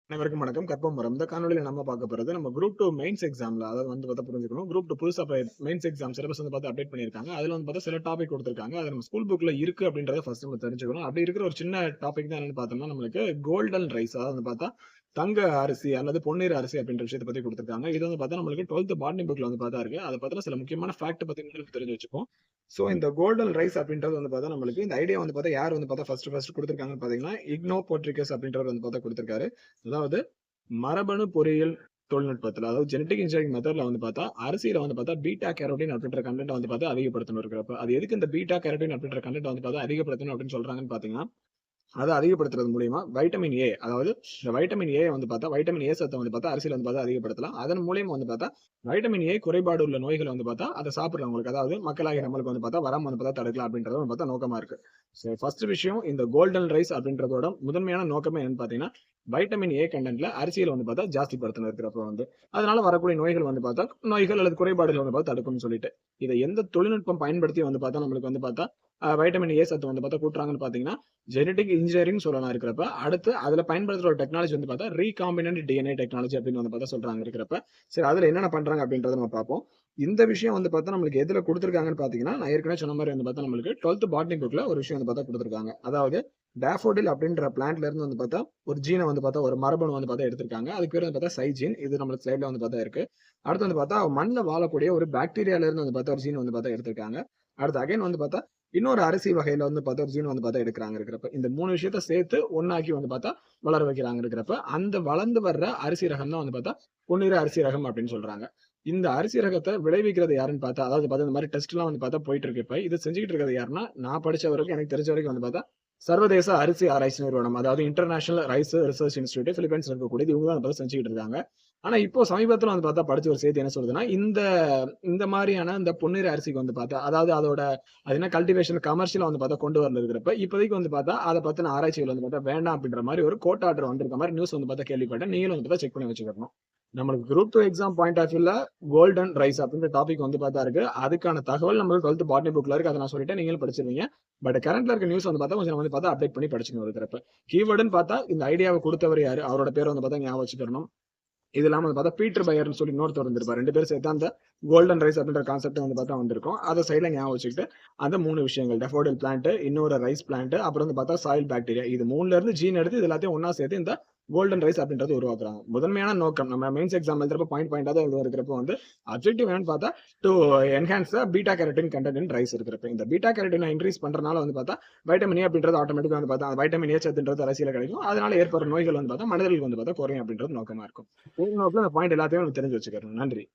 அனைவருக்கும் வணக்கம். கற்பம் வரம். இந்த காணொலியில நம்ம பார்க்க போறது நம்ம குரூப் 2 மெயின்ஸ் எக்ஸாம்ல அதாவது வந்து பார்த்தா புரிஞ்சுக்கணும். குரூப் 2 புதுசா மெயின்ஸ் எக்ஸாம் சிலபஸ் வந்து பார்த்தா அப்டேட் பண்ணியிருக்காங்க. அதுல வந்து பார்த்தா சில டாபிக் கொடுத்திருக்காங்க. அது நம்ம ஸ்கூல் புக்ல இருக்கு அப்படின்றத ஃபர்ஸ்ட் நம்ம தெரிஞ்சுக்கணும். அப்படி இருக்கிற ஒரு சின்ன டாபிக் தான் என்னன்னு பார்த்தோம்னா நம்மளுக்கு கோல்டன் ரைஸ் அதாவது வந்து பார்த்தா தங்க அரிசி அல்லது பொன்னீர் அரிசி அப்படின்ற விஷயத்தை பத்தி கொடுத்திருக்காங்க. இது வந்து பார்த்தா நம்மளுக்கு 12th பாட்னி புக்ல வந்து பார்த்தா இருக்கு. அதை பத்தின சில முக்கியமான ஃபேக்ட் பத்தி உங்களுக்கு தெரிஞ்சு வச்சுப்போம். சோ இந்த கோல்டன் ரைஸ் அப்படின்றது வந்து பார்த்தா நம்மளுக்கு இந்த ஐடியா வந்து பார்த்தா யார் வந்து பார்த்தா ஃபர்ஸ்ட் கொடுத்திருக்காங்கன்னு பாத்தீங்கன்னா இக்னோ போட்ரிகஸ் அப்படின்றவர் வந்து பார்த்தா கொடுத்திருக்காரு. அதாவது மரபணு பொறியியல் தொழில்நுட்பத்துல அதாவது ஜெனடிக் இன்ஜினியரிங் மெத்தட்ல வந்து பார்த்தா அரிசியில வந்து பார்த்தா பீட்டா கேரோட்டின் அப்படின்ற கண்டென்ட் வந்து பார்த்தா அதிகப்படுத்தணும் இருக்கிறப்ப அது எதுக்கு இந்த பீட்டா கேரோட்டின் அப்படின்ற கண்டென்ட் வந்து பார்த்தா அதிகப்படுத்தணும் அப்படின்னு சொல்றாங்கன்னு பாத்தீங்கன்னா அதை அதிகப்படுத்துறது மூலியமா வைட்டமின் ஏ அதாவது இந்த வைட்டமின் ஏ வந்து பார்த்தா வைட்டமின் ஏ சத்தை வந்து பார்த்தா அரிசியில வந்து பார்த்தா அதிகப்படுத்தலாம். அதன் மூலியமா வந்து பார்த்தா வைட்டமின் ஏ குறைபாடு உள்ள நோய்களை வந்து பார்த்தா அதை சாப்பிடுறவங்களுக்கு அதாவது மக்களாகிய நம்மளுக்கு வந்து பார்த்தா வராம வந்து பார்த்தா தடுக்கலாம் அப்படின்றது வந்து பார்த்தா நோக்கமா இருக்கு. ஸோ ஃபர்ஸ்ட் விஷயம் இந்த கோல்டன் ரைஸ் அப்படின்றதோட முதன்மையான நோக்கமே என்னன்னு பாத்தீங்கன்னா வைட்டமின் ஏ கண்டென்ட்ல அரிசியில வந்து பார்த்தா ஜாஸ்தி படுத்தணும் இருக்கிறப்ப வந்து அதனால வரக்கூடிய நோய்கள் வந்து பார்த்தா நோய்கள் அல்லது குறைபாடுகள் வந்து பார்த்தா தடுக்கும்னு சொல்லிட்டு இதை எந்த தொழில்நுட்பம் பயன்படுத்தி வந்து பார்த்தா நம்மளுக்கு வந்து பார்த்தா வைட்டமின் ஏ சத்து வந்து பார்த்தா கூட்டுறாங்கன்னு பாத்தீங்கன்னா ஜெனடிக் இன்ஜினியரிங் சொல்லலாம் இருக்கிறப்ப அடுத்து அதுல பயன்படுத்துற ஒரு டெக்னாலஜி வந்து பார்த்தா ரீகாம்பினன்ட் டிஎன்ஏ டெக்னாலஜி அப்படின்னு வந்து பார்த்தா சொல்றாங்க இருக்கிறப்ப சரி அதுல என்னென்ன பண்றாங்க அப்படின்றத நம்ம பார்ப்போம். இந்த விஷயம் வந்து பார்த்தா நம்மளுக்கு எதுல கொடுத்துருக்காங்கன்னு பாத்தீங்கன்னா நான் ஏற்கனவே சொன்ன மாதிரி வந்து பார்த்தா நம்மளுக்கு 12th பாட்னி புக்ல ஒரு விஷயம் வந்து பார்த்தா கொடுத்துருக்காங்க. அதாவது டேஃபோடில் அப்படின்ற பிளான்ட்ல இருந்து வந்து பார்த்தா ஒரு ஜீனை வந்து பார்த்தா ஒரு மரபணு வந்து பார்த்தா எடுத்திருக்காங்க. அதுக்கு பேர் வந்து பார்த்தா சைஜீன். இது நம்மளுக்கு ஸ்லைட்ல வந்து பார்த்தா இருக்கு. அடுத்து வந்து பார்த்தா மண்ணில் வாழக்கூடிய ஒரு பாக்டீரியால இருந்து வந்து பார்த்தா ஒரு ஜீன் வந்து பார்த்தா எடுத்திருக்காங்க. அடுத்து அகைன் வந்து பார்த்தா இன்னொரு அரிசி வகையில வந்து பார்த்தா ஒரு ஜீன் வந்து பார்த்தா எடுக்கிறாங்க இருக்கிறப்ப இந்த மூணு விஷயத்த சேர்த்து ஒன்னாக்கி வந்து பார்த்தா வளர வைக்கிறாங்க இருக்கிறப்ப அந்த வளர்ந்து வர்ற அரிசி ரகம் தான் வந்து பார்த்தா பொன்னிற அரிசி ரகம் அப்படின்னு சொல்றாங்க. இந்த அரிசி ரகத்தை விளைவிக்கிறது யாருன்னு பார்த்தா அதாவது பார்த்தா இந்த மாதிரி டெஸ்ட் எல்லாம் வந்து பார்த்தா போயிட்டு இருக்கு. இப்ப இது செஞ்சுக்கிட்டு இருக்கிறது யாருன்னா நான் படிச்ச வரைக்கும் எனக்கு தெரிஞ்ச வரைக்கும் வந்து பார்த்தா சர்வதேச அரிசி ஆராய்ச்சி நிறுவனம் அதாவது இன்டர்நேஷனல் ரைஸ் ரிசர்ச் இன்ஸ்டியூட் பிலிப்பைன்ஸ்ல இருக்கக்கூடியது இவங்க தான் வந்து செஞ்சுக்கிட்டு இருக்காங்க. ஆனா இப்போ சமீபத்துல வந்து பார்த்தா படிச்ச ஒரு செய்தி என்ன சொல்றதுன்னா இந்த இந்த மாதிரியான இந்த பொன்னிற அரிசிக்கு வந்து பார்த்தா அதாவது அதோட அது என்ன கல்டிவேஷன் கமர்ஷியலா வந்து பார்த்தா கொண்டு வரல இருக்கிறப்ப இப்போதைக்கு வந்து பார்த்தா அதை பத்தின ஆராய்ச்சிகள் வந்து பார்த்தா வேண்டாம் அப்படின்ற மாதிரி ஒரு கோர்ட் ஆர்டர் வந்திருக்க மாதிரி நியூஸ் வந்து பார்த்தா கேள்விப்பட்டேன். நீங்களும் வந்து பார்த்தா செக் பண்ணி வச்சுக்கணும். நம்மளுக்கு குரூப் 2 எக்ஸாம் பாயிண்ட் ஆஃப் வியூல கோல்டன் ரைஸ் அப்படின்ற டாபிக் வந்து பார்த்தா இருக்கு. அதுக்கான தகவல் நம்மளுக்கு 12th பாட்னி புக்ல இருக்கு. அதை நான் சொல்லிட்டேன், நீங்களும் படிச்சிருவீங்க. பட் கரண்ட்ல இருக்க நியூஸ் வந்து பார்த்தா கொஞ்சம் வந்து பார்த்தா அப்டேட் பண்ணி படிச்சுக்கணும் இருக்கிறப்ப கீவேர்டுன்னு பார்த்தா இந்த ஐடியாவை கொடுத்தவர் யாரு அவரோட பேர் வந்து பார்த்தா ஞாபகம் வச்சுக்கணும். இது இல்லாம வந்து பார்த்தா பீட்டர் பயர்னு சொல்லி இன்னொருத்தர் வந்திருப்பாரு. ரெண்டு பேரும் சேர்த்து அந்த கோல்டன் ரைஸ் அப்படின்ற கான்செப்ட் வந்து பார்த்தா வந்திருக்கும். அதை சைட்ல ஞாபகம் வச்சுக்கிட்டு அந்த மூணு விஷயங்கள் டெஃபோடில் பிளான்ட் இன்னொரு ரைஸ் பிளான்ட் அப்புறம் வந்து பார்த்தா சாயில் பாக்டீரியா இது மூணுல இருந்து ஜீன் எடுத்து இது எல்லாத்தையும் ஒன்னா சேர்த்து இந்த கோல்டன் ரைஸ் அப்படின்றது உருவாக்குறாங்க. முதன்மையான நோக்கம் நம்ம மெயின்ஸ் எக்ஸாம் எழுதுறப்ப பாயிண்டா தான் இருக்கிறப்ப வந்து அப்ஜெக்டிவ் என்னன்னு பார்த்தா to enhance beta carotene content in rice இருக்கிறப்ப இந்த பீட்டா கேரட்டினை இன்க்ரீஸ் பண்றதுனால வந்து பார்த்தா வைட்டமின் ஏ அப்படின்றது ஆட்டோமேட்டிக்கா வந்து பார்த்தா வைட்டமின் ஏ சத்துன்றது அரிசியில கிடைக்கும். அதனால ஏற்படுற நோய்கள் வந்து பார்த்தா மனிதர்களுக்கு வந்து பார்த்தா குறையும் அப்படின்றது நோக்கமா இருக்கும். இந்த பாயிண்ட் எல்லாத்தையும் தெரிஞ்சு வச்சுக்கிறோம். நன்றி.